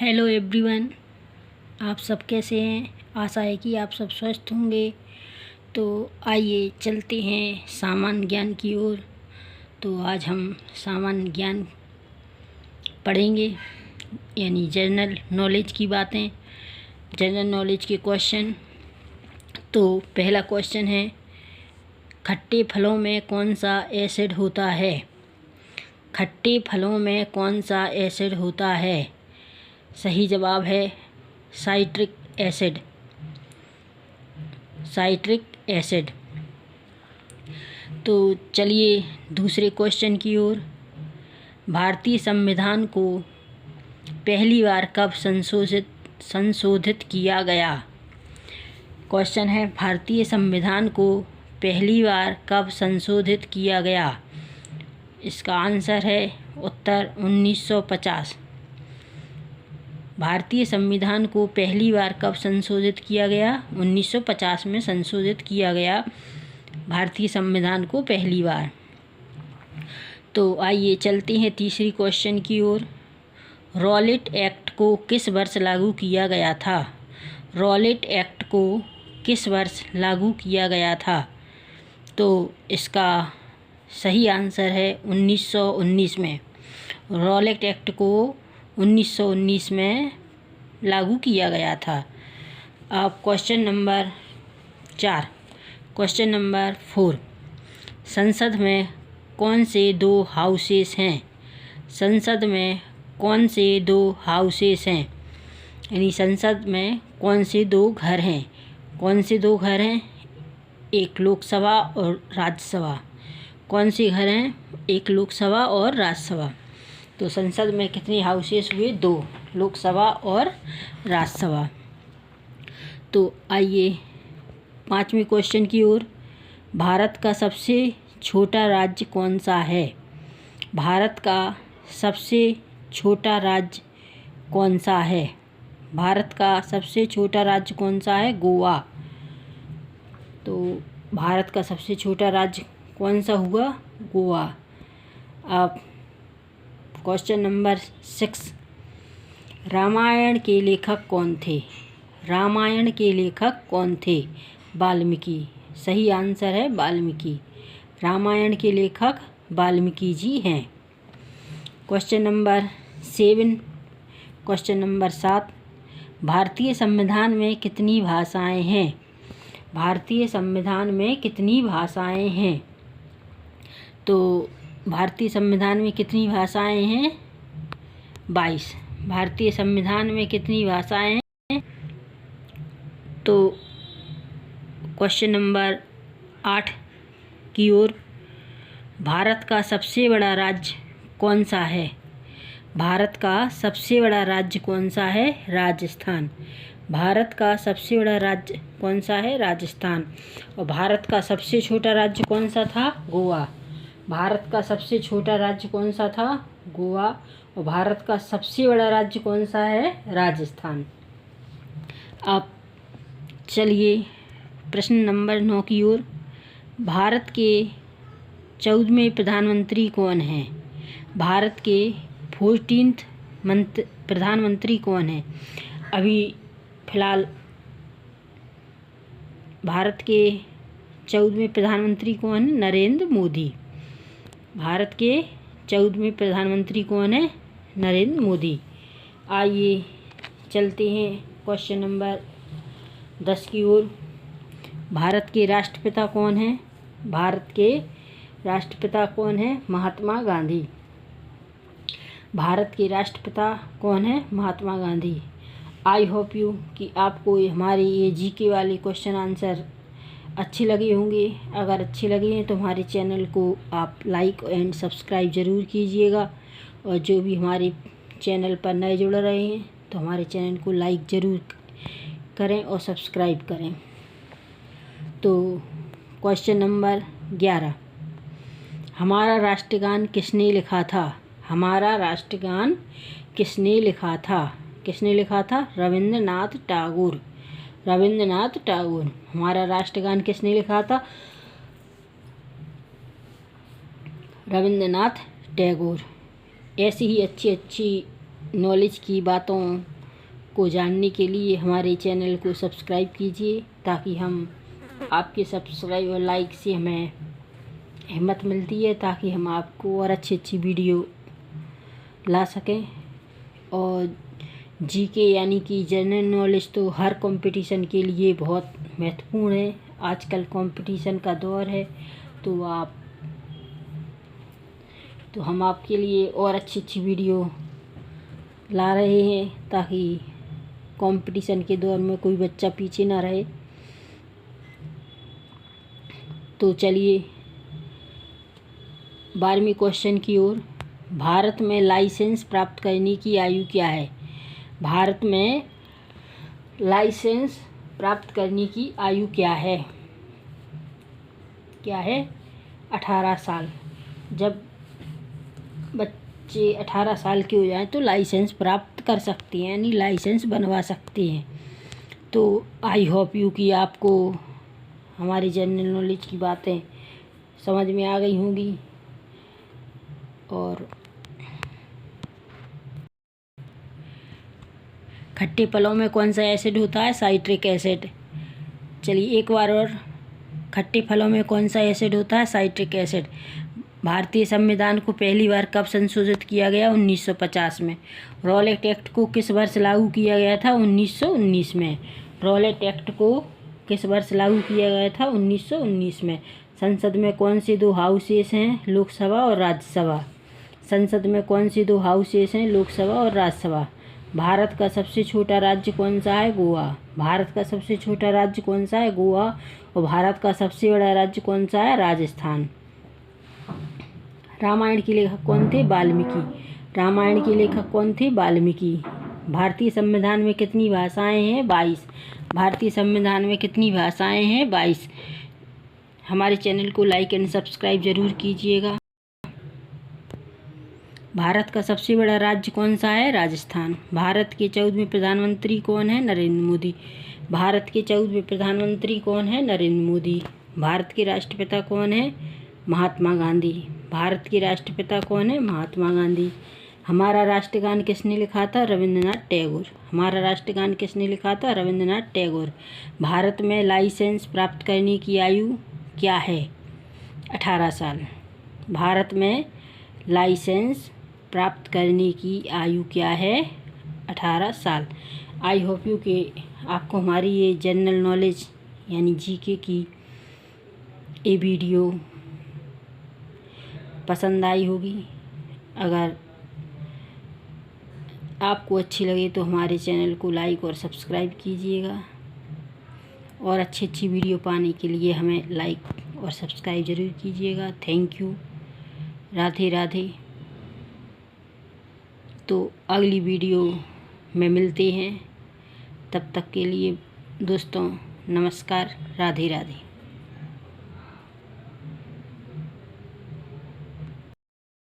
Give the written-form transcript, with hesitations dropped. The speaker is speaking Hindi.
हेलो एवरीवन, आप सब कैसे हैं। आशा है कि आप सब स्वस्थ होंगे। तो आइए चलते हैं सामान्य ज्ञान की ओर। तो आज हम सामान्य ज्ञान पढ़ेंगे, यानी जनरल नॉलेज की बातें, जनरल नॉलेज के क्वेश्चन। तो पहला क्वेश्चन है, खट्टे फलों में कौन सा एसिड होता है। खट्टे फलों में कौन सा एसिड होता है। सही जवाब है साइट्रिक एसिड। Citric acid. तो चलिए दूसरे क्वेश्चन की ओर। भारतीय संविधान को पहली बार कब संशोधित किया गया। क्वेश्चन है, भारतीय संविधान को पहली बार कब संशोधित किया गया। इसका आंसर है उत्तर 1950। भारतीय संविधान को पहली बार कब संशोधित किया गया। 1950 में संशोधित किया गया भारतीय संविधान को पहली बार। तो आइए चलते हैं तीसरी क्वेश्चन की ओर। रॉलेट एक्ट को किस वर्ष लागू किया गया था। रॉलेट एक्ट को किस वर्ष लागू किया गया था। तो इसका सही आंसर है 1919 में। रॉलेट एक्ट को 1919 में लागू किया गया था। अब क्वेश्चन नंबर 4। क्वेश्चन नंबर 4, संसद में कौन से 2 हाउसेस हैं। संसद में कौन से 2 हाउसेस हैं, यानी संसद में कौन से 2 घर हैं। कौन से 2 घर हैं, एक लोकसभा और राज्यसभा। कौन से घर हैं, एक लोकसभा और राज्यसभा। तो संसद में कितने हाउसेस हुए, 2, लोकसभा और राज्यसभा। तो आइए 5वें क्वेश्चन की ओर। भारत का सबसे छोटा राज्य कौन सा है। भारत का सबसे छोटा राज्य कौन सा है। भारत का सबसे छोटा राज्य कौन सा है, गोवा। तो भारत का सबसे छोटा राज्य कौन सा हुआ, गोवा। अब क्वेश्चन नंबर 6, रामायण के लेखक कौन थे। रामायण के लेखक कौन थे, वाल्मीकि। सही आंसर है वाल्मीकि। रामायण के लेखक वाल्मीकि जी हैं। Question number 7। क्वेश्चन नंबर 7, भारतीय संविधान में कितनी भाषाएं हैं। भारतीय संविधान में कितनी भाषाएं हैं। तो भारतीय संविधान में कितनी भाषाएं हैं, 22। भारतीय संविधान में कितनी भाषाएं हैं। तो क्वेश्चन नंबर 8 की ओर। भारत का सबसे बड़ा राज्य कौन सा है। भारत का सबसे बड़ा राज्य कौन सा है, राजस्थान। भारत का सबसे बड़ा राज्य कौन सा है, राजस्थान। और भारत का सबसे छोटा राज्य कौन सा था, गोवा। भारत का सबसे छोटा राज्य कौन सा था, गोवा। और भारत का सबसे बड़ा राज्य कौन सा है, राजस्थान। अब चलिए प्रश्न नंबर 9 की ओर। भारत के 14वें प्रधानमंत्री कौन हैं। भारत के 14th प्रधानमंत्री कौन हैं। अभी फ़िलहाल भारत के 14वें प्रधानमंत्री कौन है, नरेंद्र मोदी। भारत के 14वें प्रधानमंत्री कौन है, नरेंद्र मोदी। आइए चलते हैं क्वेश्चन नंबर 10 की ओर। भारत के राष्ट्रपिता कौन है। भारत के राष्ट्रपिता कौन है, महात्मा गांधी। भारत के राष्ट्रपिता कौन है, Mahatma Gandhi. I hope you कि आपको हमारे ये जीके वाले क्वेश्चन आंसर अच्छे लगे होंगे। अगर अच्छे लगे हैं तो हमारे चैनल को आप लाइक एंड सब्सक्राइब ज़रूर कीजिएगा। और जो भी हमारे चैनल पर नए जुड़ रहे हैं तो हमारे चैनल को लाइक ज़रूर करें और सब्सक्राइब करें। तो क्वेश्चन नंबर 11, हमारा राष्ट्रगान किसने लिखा था। हमारा राष्ट्रगान किसने लिखा था। किसने लिखा था, रविंद्रनाथ टैगोर। रविंद्रनाथ टैगोर। हमारा राष्ट्रगान किसने लिखा था, रविंद्रनाथ टैगोर। ऐसी ही अच्छी अच्छी नॉलेज की बातों को जानने के लिए हमारे चैनल को सब्सक्राइब कीजिए, ताकि हम आपके सब्सक्राइब और लाइक से हमें हिम्मत मिलती है, ताकि हम आपको और अच्छी अच्छी वीडियो ला सकें। और जीके यानी कि जनरल नॉलेज तो हर कंपटीशन के लिए बहुत महत्वपूर्ण है। आजकल कंपटीशन का दौर है, तो हम आपके लिए और अच्छी अच्छी वीडियो ला रहे हैं, ताकि कंपटीशन के दौर में कोई बच्चा पीछे ना रहे। तो चलिए 12वें क्वेश्चन की ओर। भारत में लाइसेंस प्राप्त करने की आयु क्या है? भारत में लाइसेंस प्राप्त करने की आयु क्या है? क्या है? 18 साल। जब बच्चे 18 साल के हो जाएं तो लाइसेंस प्राप्त कर सकते हैं, यानी लाइसेंस बनवा सकते हैं। तो आई होप यू कि आपको हमारी जनरल नॉलेज की बातें समझ में आ गई होंगी। और खट्टे फलों में कौन सा एसिड होता है? Citric acid. चलिए एक बार और, खट्टे फलों में कौन सा एसिड होता है? Citric acid. भारतीय संविधान को पहली बार कब संशोधित किया गया? 1950 में। रॉलेट एक्ट को किस वर्ष लागू किया गया था? 1919 में। रॉलेट एक्ट को किस वर्ष लागू किया गया था? 1919 में। संसद में कौन से दो हाउसेस हैं? लोकसभा और राज्यसभा। संसद में कौन से दो हाउसेस हैं? लोकसभा और राज्यसभा। भारत का सबसे छोटा राज्य कौन सा है? गोवा। भारत का सबसे छोटा राज्य कौन सा है? गोवा। और भारत का सबसे बड़ा राज्य कौन सा है? राजस्थान। रामायण के लेखक कौन थे? वाल्मीकि। रामायण के लेखक कौन थे? वाल्मीकि। भारतीय संविधान में कितनी भाषाएं हैं? 22। भारतीय संविधान में कितनी भाषाएं हैं? 22। हमारे चैनल को लाइक एंड सब्सक्राइब जरूर कीजिएगा। भारत का सबसे बड़ा राज्य कौन सा है? राजस्थान। भारत के 14वें प्रधानमंत्री कौन है? नरेंद्र मोदी। भारत के 14वें प्रधानमंत्री कौन है? नरेंद्र मोदी। भारत के राष्ट्रपिता कौन है? महात्मा गांधी। भारत के राष्ट्रपिता कौन है? महात्मा गांधी। हमारा राष्ट्रगान किसने लिखा था? रविंद्रनाथ टैगोर। हमारा राष्ट्रगान किसने लिखा था? रविंद्रनाथ टैगोर। भारत में लाइसेंस प्राप्त करने की आयु क्या है? 18 साल। भारत में लाइसेंस प्राप्त करने की आयु क्या है? 18 साल। आई होप यू कि आपको हमारी ये जनरल नॉलेज यानी जीके की ये वीडियो पसंद आई होगी। अगर आपको अच्छी लगे तो हमारे चैनल को लाइक और सब्सक्राइब कीजिएगा, और अच्छी अच्छी वीडियो पाने के लिए हमें लाइक और सब्सक्राइब ज़रूर कीजिएगा। Thank you. राधे राधे। तो अगली वीडियो में मिलते हैं, तब तक के लिए दोस्तों नमस्कार। राधे राधे।